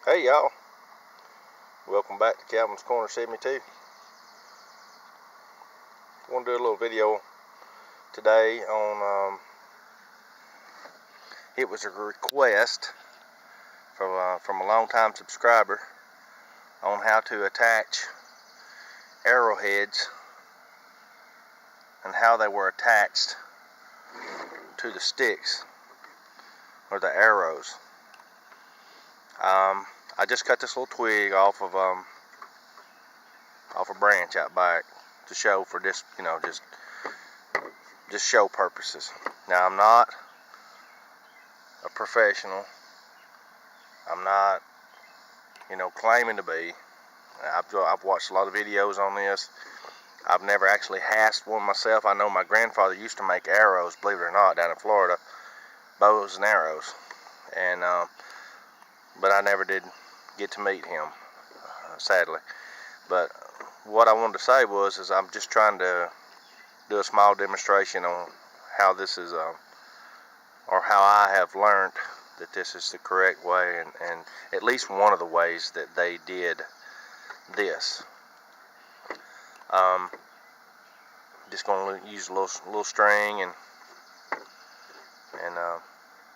Hey y'all, welcome back to Calvin's Corner 72. I want to do a little video today on, it was a request from a long-time subscriber on how to attach arrowheads and how they were attached to the sticks or the arrows. I just cut this little twig off of a branch out back to show for this, just show purposes. Now I'm not a professional. I'm not, claiming to be. I've watched a lot of videos on this. I've never actually hasped one myself. I know my grandfather used to make arrows, believe it or not, down in Florida, bows and arrows, and but I never did get to meet him, sadly. But what I wanted to say is I'm just trying to do a small demonstration on how this is, or how I have learned that this is the correct way, and at least one of the ways that they did this. Just going to use a little string and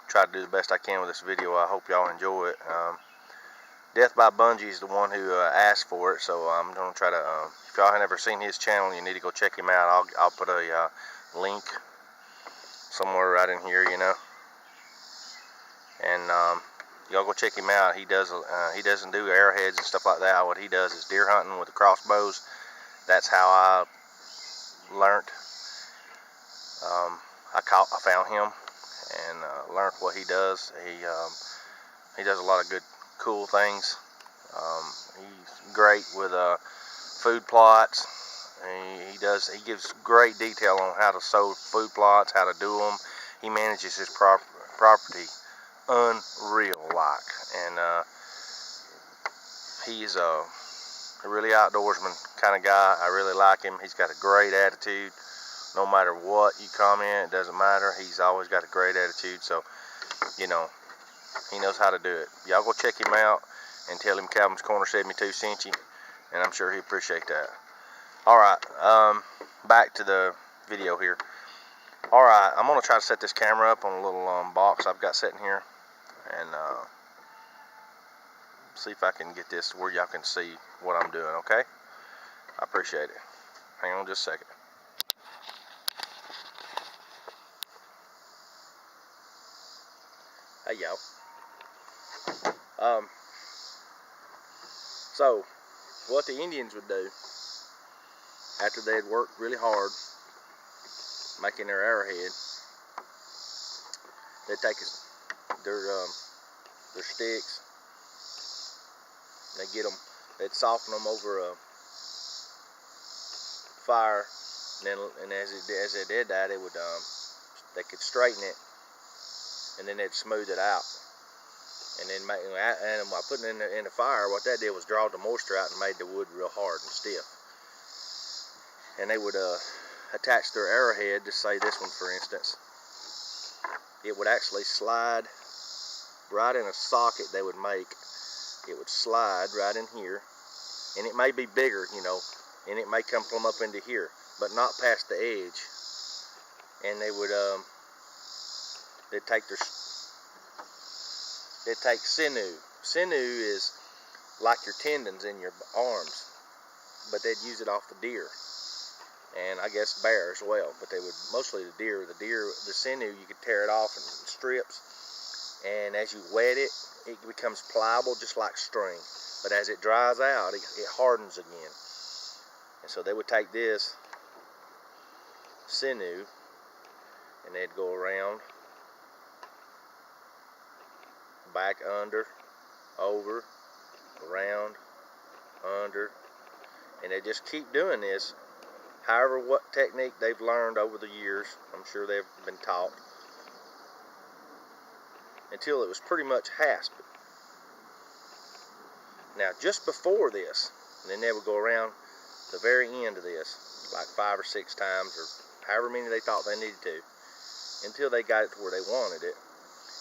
try to do the best I can with this video. I hope y'all enjoy it. Death by Bunjie is the one who asked for it, so I'm going to try to, if y'all have never seen his channel, you need to go check him out. I'll put a link somewhere right in here, and y'all go check him out. He doesn't do arrowheads and stuff like that. What he does is deer hunting with the crossbows. That's how I learned. I found him and learned what he does. He does a lot of good, cool things. He's great with food plots. He gives great detail on how to sow food plots, how to do them. He manages his property unreal like, and he's a really outdoorsman kind of guy. I really like him. He's got a great attitude. No matter what you comment, it doesn't matter. He's always got a great attitude. So, he knows how to do it. Y'all go check him out and tell him Calvin's Corner 72 sent you, and I'm sure he'll appreciate that. Alright, back to the video here. Alright, I'm going to try to set this camera up on a little box I've got sitting here, and see if I can get this to where y'all can see what I'm doing, okay? I appreciate it. Hang on just a second. Hey y'all. So what the Indians would do after they had worked really hard making their arrowhead, they'd take their sticks, they'd soften them over a fire, and as they did that, they could straighten it, and then they'd smooth it out. And then by putting it in the fire, what that did was draw the moisture out and made the wood real hard and stiff. And they would attach their arrowhead, just say this one for instance. It would actually slide right in a socket they would make. It would slide right in here, and it may be bigger, and it may come plumb up into here, but not past the edge. And they would they'd take sinew. Sinew is like your tendons in your arms, but they'd use it off the deer, and I guess bear as well. But they would mostly the sinew, you could tear it off in strips, and as you wet it, it becomes pliable just like string. But as it dries out, it hardens again. And so they would take this sinew, and they'd go around, back, under, over, around, under, and they just keep doing this. However, what technique they've learned over the years, I'm sure they've been taught, until it was pretty much hasped. Now, just before this, and then they would go around the very end of this, like 5 or 6 times, or however many they thought they needed to, until they got it to where they wanted it.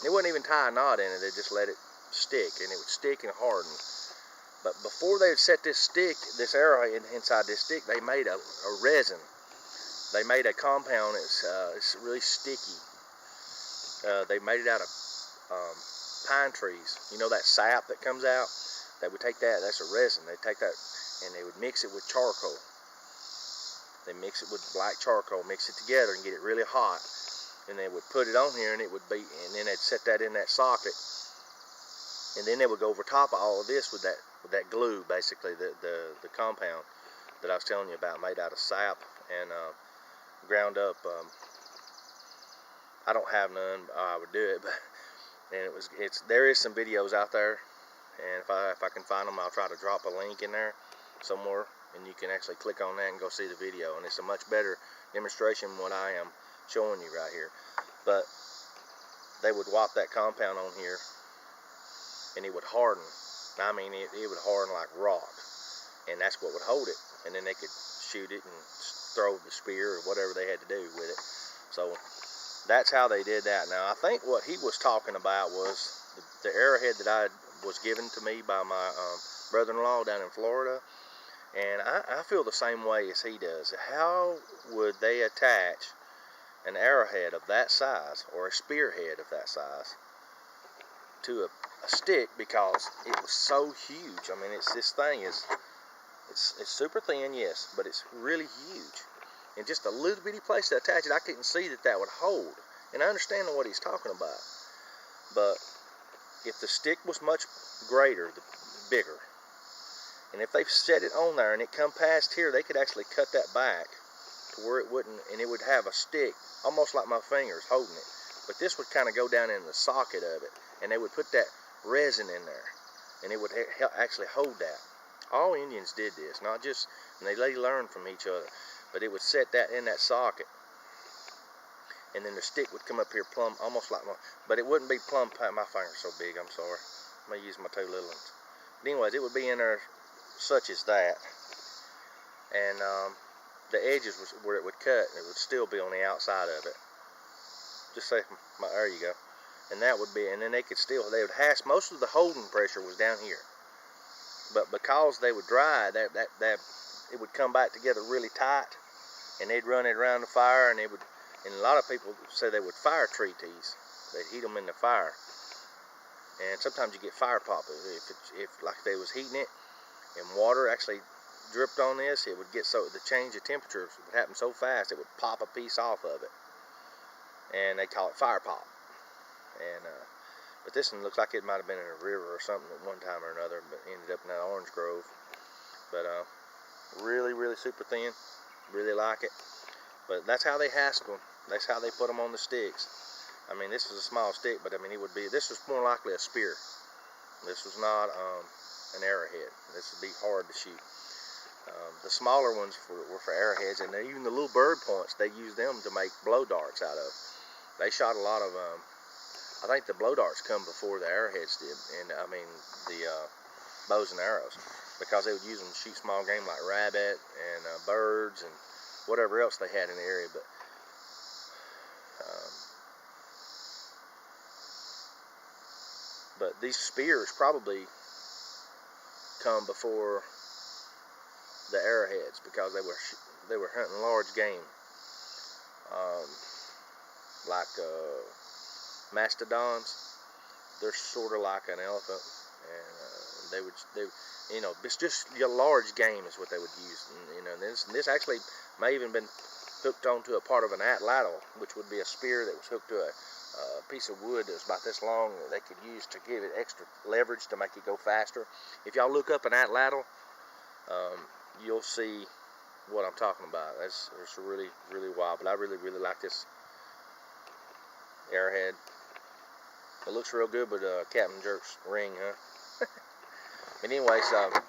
They wouldn't even tie a knot in it. They just let it stick, and it would stick and harden. But before they would set this arrowhead inside this stick, they made a resin. They made a compound. It's really sticky. They made it out of pine trees. You know that sap that comes out? They would take that. That's a resin. They take that and they would mix it with charcoal. They mix it with black charcoal, mix it together, and get it really hot. And they would put it on here, and it would be. And then they'd set that in that socket. And then they would go over top of all of this with that glue, basically the compound that I was telling you about, made out of sap and ground up. I don't have none. I would do it, but there is some videos out there, and if I can find them, I'll try to drop a link in there somewhere, and you can actually click on that and go see the video. And it's a much better demonstration than what I am showing you right here. But they would whop that compound on here, and it would harden. I mean, it would harden like rock, and that's what would hold it. And then they could shoot it and throw the spear or whatever they had to do with it. So that's how they did that. Now, I think what he was talking about was the arrowhead that was given to me by my brother-in-law down in Florida, and I feel the same way as he does. How would they attach an arrowhead of that size, or a spearhead of that size, to a stick, because it was so huge? I mean, this thing is super thin, yes, but it's really huge. And just a little bitty place to attach it, I couldn't see that would hold. And I understand what he's talking about. But if the stick was much greater, bigger, and if they set it on there and it come past here, they could actually cut that back to where it wouldn't, and it would have a stick, almost like my fingers holding it. But this would kind of go down in the socket of it, and they would put that resin in there, and it would actually hold that. All Indians did this, not just, and they learned from each other. But it would set that in that socket, and then the stick would come up here plumb, almost like but it wouldn't be plumb. My finger's so big, I'm sorry. I'm gonna use my two little ones. But anyways, it would be in there such as that, and the edges was where it would cut, and it would still be on the outside of it. Just say, there you go. And that would be, and then they would hasp. Most of the holding pressure was down here, but because they would dry, that it would come back together really tight, and they'd run it around the fire, and and a lot of people say they would fire treat these. They'd heat them in the fire, and sometimes you get fire pop. If like they was heating it, and water actually dripped on this, it would get the change of temperature would happen so fast, it would pop a piece off of it, and they call it fire pop. And but this one looks like it might have been in a river or something at one time or another, but ended up in that orange grove. But really, really super thin. Really like it. But that's how they hasp them. That's how they put them on the sticks. I mean, this is a small stick, but I mean, this was more likely a spear. This was not an arrowhead. This would be hard to shoot. The smaller ones were for arrowheads, and even the little bird points, they used them to make blow darts out of. They shot a lot of, I think the blow darts come before the arrowheads did, and I mean the bows and arrows, because they would use them to shoot small game like rabbit and birds and whatever else they had in the area. But these spears probably come before the arrowheads, because they were hunting large game, like mastodons. They're sort of like an elephant, and they it's just large game is what they would use. And, this actually may even been hooked onto a part of an atlatl, which would be a spear that was hooked to a piece of wood that was about this long that they could use to give it extra leverage to make it go faster. If y'all look up an atlatl, you'll see what I'm talking about. It's really, really wild, but I really, really like this arrowhead. It looks real good with Captain Jerk's ring, huh? But anyways, I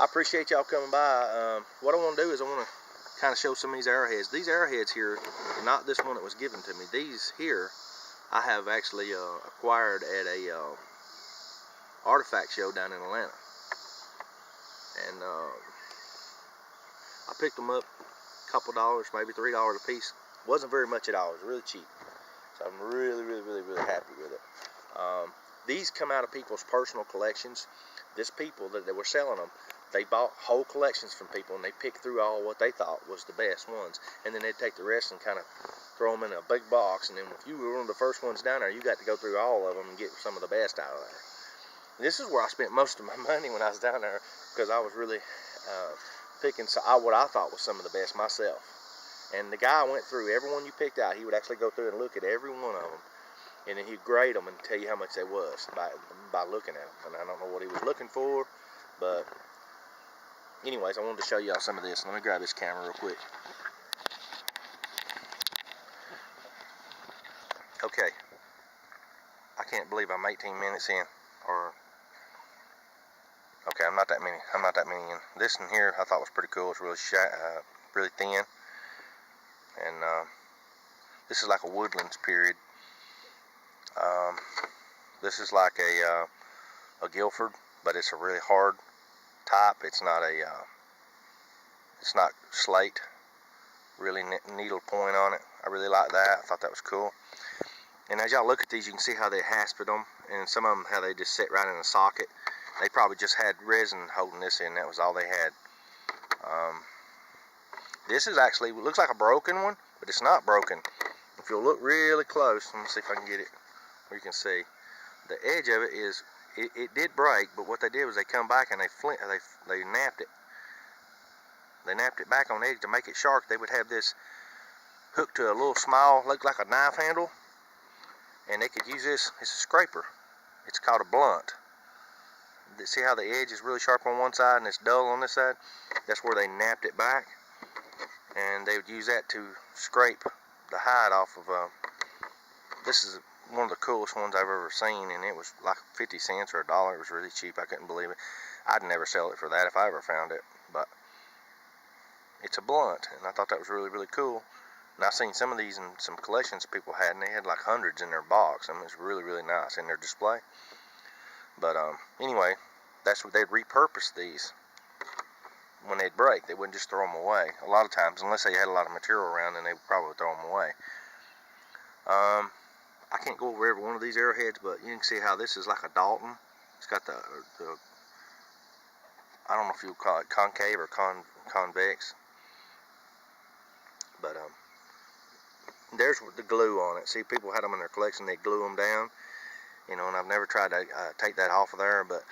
appreciate y'all coming by. What I want to do is I want to kind of show some of these arrowheads. These arrowheads here, not this one that was given to me. These here, I have actually acquired at a artifact show down in Atlanta. And I picked them up a couple dollars, maybe $3 a piece. Wasn't very much at all. It was really cheap. So I'm really, really, really, really happy with it. these come out of people's personal collections. This people that were selling them, they bought whole collections from people, and they picked through all what they thought was the best ones, and then they'd take the rest and kind of throw them in a big box, and then if you were one of the first ones down there, you got to go through all of them and get some of the best out of there. This is where I spent most of my money when I was down there, because I was really picking what I thought was some of the best myself. And the guy went through every one you picked out. He would actually go through and look at every one of them, and then he'd grade them and tell you how much they was by looking at them. And I don't know what he was looking for, but anyways, I wanted to show y'all some of this. Let me grab this camera real quick. Okay, I can't believe I'm 18 minutes in, or okay, I'm not that many in. This in here I thought was pretty cool. It's really really thin, and this is like a woodlands period. This is like a Guilford, but it's a really hard type. It's not slate. Really needle point on it. I really like that. I thought that was cool. And as y'all look at these, you can see how they hasped them, and some of them how they just sit right in a socket. They probably just had resin holding this in. That was all they had. This is actually, looks like a broken one, but it's not broken. If you'll look really close, let me see if I can get it where you can see. The edge of it is, it did break, but what they did was they come back and they napped it. They napped it back on the edge to make it sharp. They would have this hooked to a little small, looked like a knife handle, and they could use this. It's a scraper. It's called a blunt. See how the edge is really sharp on one side and it's dull on this side? That's where they napped it back, and they would use that to scrape the hide off of. This is one of the coolest ones I've ever seen, and it was like 50 cents or $1. It was really cheap. I couldn't believe it. I'd never sell it for that if I ever found it, but it's a blunt, and I thought that was really, really cool. And I've seen some of these in some collections people had, and they had like hundreds in their box. I mean, it's really, really nice in their display. But anyway, that's what they'd repurpose these when they'd break. They wouldn't just throw them away. A lot of times, unless they had a lot of material around, then they would probably throw them away. I can't go over every one of these arrowheads, but you can see how this is like a Dalton. It's got the I don't know if you would call it concave or convex, but there's the glue on it. See, people had them in their collection, they glue them down, you know, and I've never tried to take that off of there, but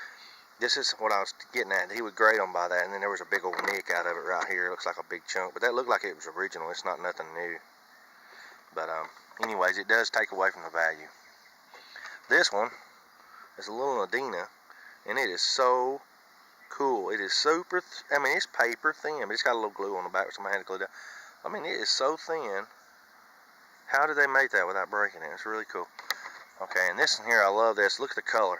this is what I was getting at. He would grade them by that, and then there was a big old nick out of it right here. It looks like a big chunk, but that looked like it was original. It's not nothing new. But anyways, it does take away from the value. This one is a little Adina, and it is so cool. It is super, I mean, it's paper thin, but it's got a little glue on the back, so I had to glue it down. I mean, it is so thin. How did they make that without breaking it? It's really cool. Okay, and this in here, I love this. Look at the color.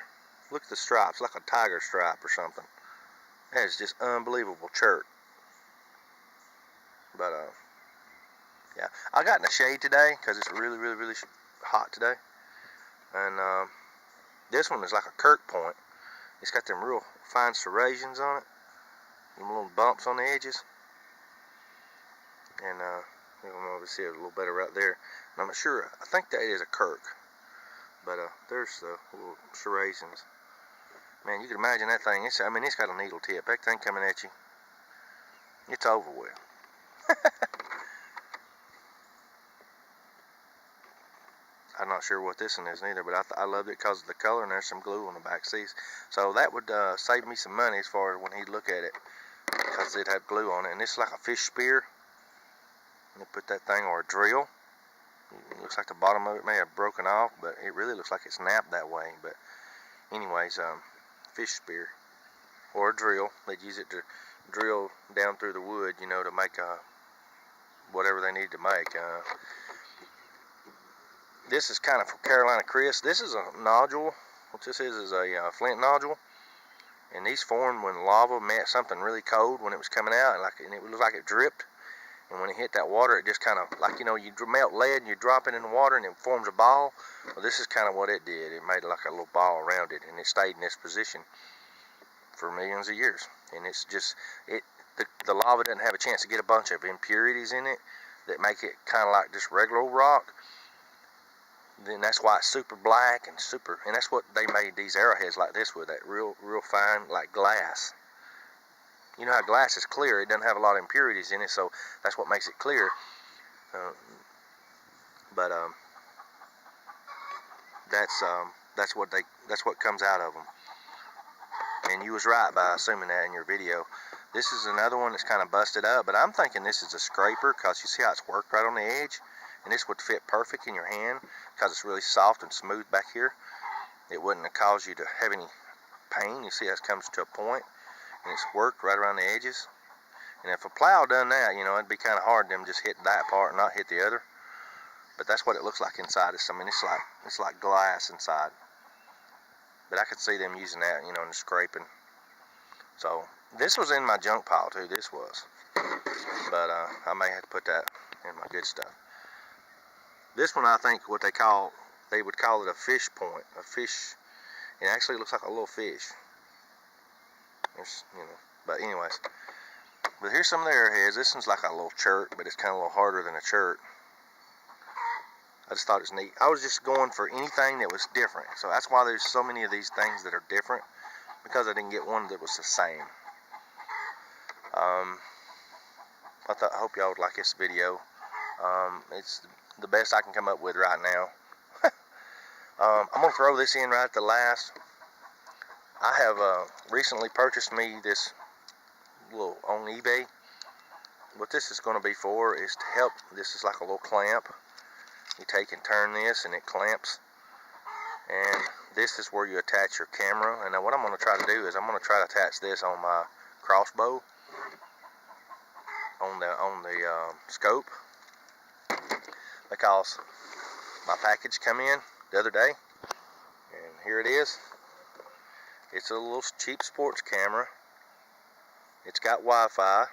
Look at the stripes, like a tiger stripe or something. That is just unbelievable chert. But yeah, I got in the shade today because it's really, really, really hot today. And this one is like a Kirk point. It's got them real fine serrations on it, them little bumps on the edges. And you can maybe see it a little better right there. And I'm not sure. I think that is a Kirk. But there's the little serrations. Man, you can imagine that thing. I mean, it's got a needle tip. That thing coming at you, it's over with. I'm not sure what this one is neither, but I loved it because of the color, and there's some glue on the back. See, so that would save me some money as far as when he'd look at it, because it had glue on it. And this is like a fish spear. And they put that thing, or a drill. It looks like the bottom of it may have broken off, but it really looks like it's snapped that way. But anyways, fish spear or a drill. They'd use it to drill down through the wood, you know, to make whatever they need to make. This is kind of from Carolina Chris. This is a nodule. What this is a flint nodule, and these formed when lava met something really cold when it was coming out, and it looked like it dripped. And when it hit that water, it just kind of, like, you know, you melt lead and you drop it in the water and it forms a ball. Well, this is kind of what it did. It made like a little ball around it, and it stayed in this position for millions of years. And it's just, the lava doesn't have a chance to get a bunch of impurities in it that make it kind of like just regular old rock. then that's why it's super black and super, and that's what they made these arrowheads like this with, that real fine, like glass. You know how glass is clear, it doesn't have a lot of impurities in it, so that's what makes it clear. But that's what comes out of them. And you was right by assuming that in your video. This is another one that's kind of busted up, but I'm thinking this is a scraper, because you see how it's worked right on the edge, and this would fit perfect in your hand because it's really soft and smooth back here. It wouldn't have caused you to have any pain. You see how it comes to a point, and it's worked right around the edges. And if a plow done that, you know, it'd be kind of hard them just hit that part and not hit the other. But that's what it looks like inside. It's like glass inside. But I could see them using that, you know, in the scraping. So this was in my junk pile too. This was, but I may have to put that in my good stuff. This one, I think, they would call it a fish point. A fish. It actually looks like a little fish. You know. But anyways, but here's some of the arrowheads. This one's like a little chert, but it's kind of a little harder than a chert. I just thought it was neat. I was just going for anything that was different. So that's why there's so many of these things that are different, because I didn't get one that was the same. I hope y'all would like this video. It's the best I can come up with right now. I'm going to throw this in right at the last. I have recently purchased me this little on eBay. What this is going to be for is to help. This is like a little clamp. You take and turn this and it clamps, and this is where you attach your camera. And now what I'm going to try to do is I'm going to try to attach this on my crossbow on the scope, because my package come in the other day, and here it is. It's a little cheap sports camera. It's got Wi-Fi.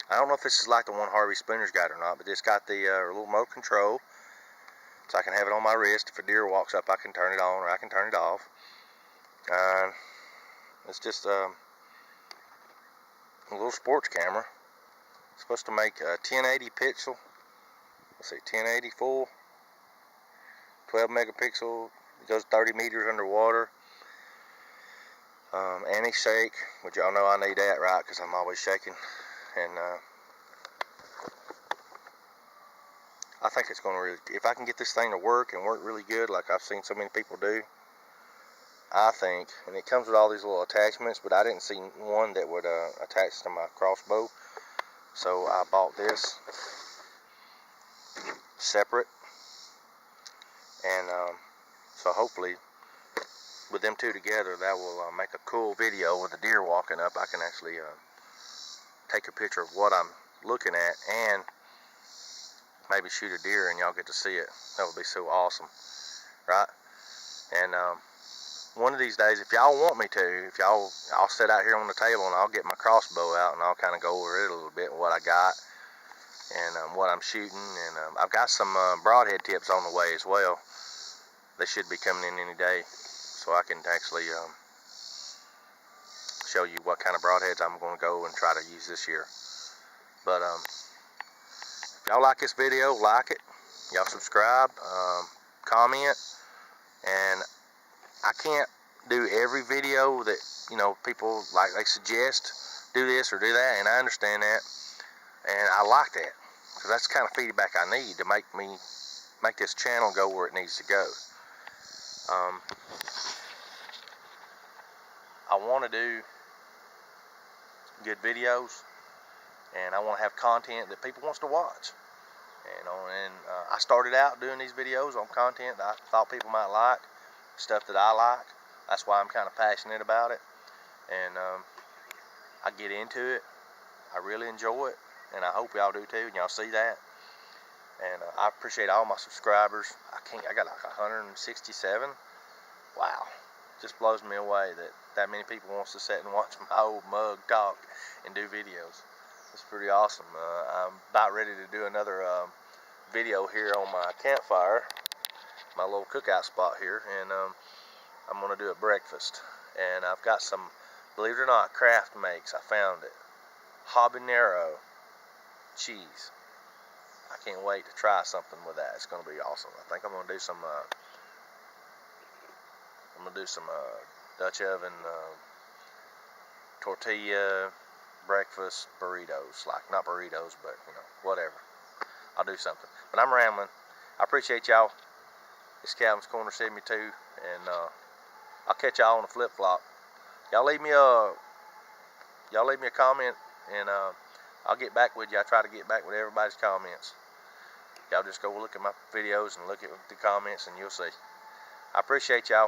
I don't know if this is like the one Harvey Spooner's got or not, but it's got the little remote control. So I can have it on my wrist. If a deer walks up, I can turn it on or I can turn it off. It's just a little sports camera. It's supposed to make a 1080 pixel. Let's see, 1080 full, 12 megapixel. It goes 30 meters underwater. Anti-shake, which y'all know I need that, right? Because I'm always shaking. And I think it's going to really, if I can get this thing to work and work really good, like I've seen so many people do, I think, and it comes with all these little attachments, but I didn't see one that would attach to my crossbow, so I bought this separate, and so hopefully with them two together, that will make a cool video with a deer walking up. I can actually take a picture of what I'm looking at and maybe shoot a deer and y'all get to see it. That would be so awesome, right? And one of these days, if y'all want me to, I'll sit out here on the table and I'll get my crossbow out and I'll kind of go over it a little bit, what I got and what I'm shooting. And I've got some broadhead tips on the way as well. They should be coming in any day, so I can actually show you what kind of broadheads I'm going to go and try to use this year. But if y'all like this video, like it. Y'all subscribe, comment, and I can't do every video that, you know, people like they suggest do this or do that, and I understand that, and I like that, because that's the kind of feedback I need to make this channel go where it needs to go. I want to do good videos, and I want to have content that people wants to watch. You know, and I started out doing these videos on content that I thought people might like, stuff that I like. That's why I'm kind of passionate about it, and I get into it. I really enjoy it, and I hope y'all do too, and y'all see that. And I appreciate all my subscribers. I got like 167. Wow, just blows me away that many people wants to sit and watch my old mug talk and do videos. It's pretty awesome. I'm about ready to do another video here on my campfire, my little cookout spot here, and I'm going to do a breakfast. And I've got some, believe it or not, Kraft makes. I found it. Habanero cheese. I can't wait to try something with that. It's gonna be awesome. I think I'm gonna do some Dutch oven tortilla breakfast burritos. Like, not burritos, but you know, whatever. I'll do something. But I'm rambling. I appreciate y'all. It's Calvin's Corner 72, and I'll catch y'all on the flip flop. Y'all leave me a comment, and I'll get back with you. I try to get back with everybody's comments. Y'all just go look at my videos and look at the comments, and you'll see. I appreciate y'all.